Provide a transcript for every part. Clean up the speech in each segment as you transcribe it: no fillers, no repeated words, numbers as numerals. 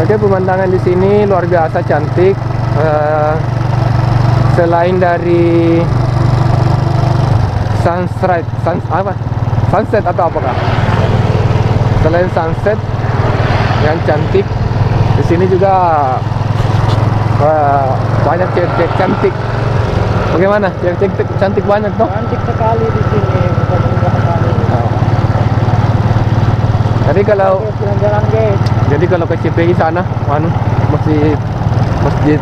Oke, pemandangan di sini luar biasa cantik. Selain dari sunset atau apakah? Selain sunset yang cantik, di sini juga banyak cewek-cewek cantik. Bagaimana? Cewek-cewek cantik banyak toh? Cantik sekali di sini, bukan beberapa kali. Jadi kalau Jalan-jalan guys. Jadi kalau ke CPI sana, masjid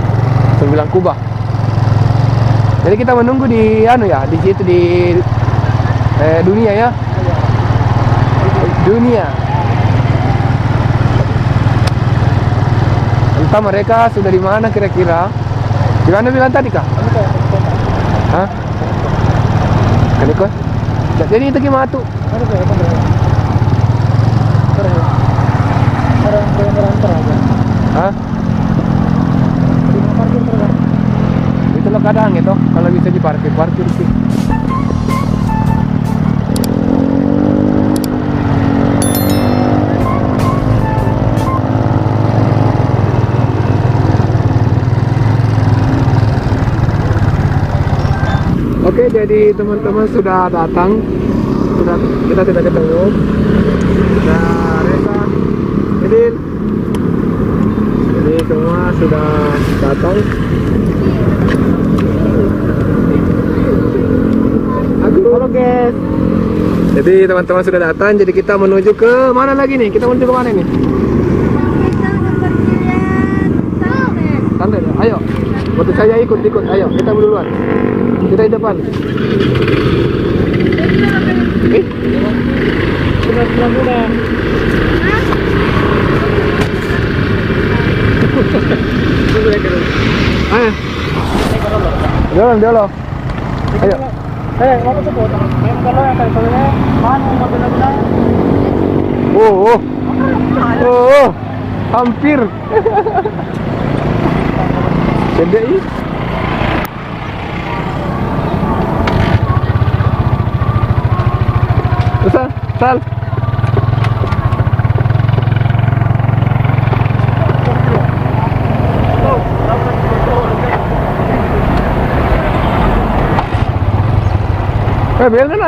9 Kubah. Jadi kita menunggu di di situ di dunia ya. Dunia. Entah mereka sudah di mana kira-kira. Di mana bilang tadi kah? Hah? Kaniko? Jadi itu gimana tuh? Hah? Itu loh kadang itu kalau bisa diparkir sih. Oke, jadi teman-teman sudah datang. Kita sudah ketemu. Sudah Reza, Edil. Jadi semua sudah datang. Halo guys. Jadi teman-teman sudah datang. Jadi kita menuju ke mana lagi nih? Kita menuju ke mana nih? Santai. Ayo. Waktu saya ikut. Ayo, kita duluan. Kita di depan. Sudah. Ayo. Jalan. Ayo. Mana tuh foto? Kalau yang tadi mana mobil-mobilnya? Oh, hampir. Jadi Sal. Biar kan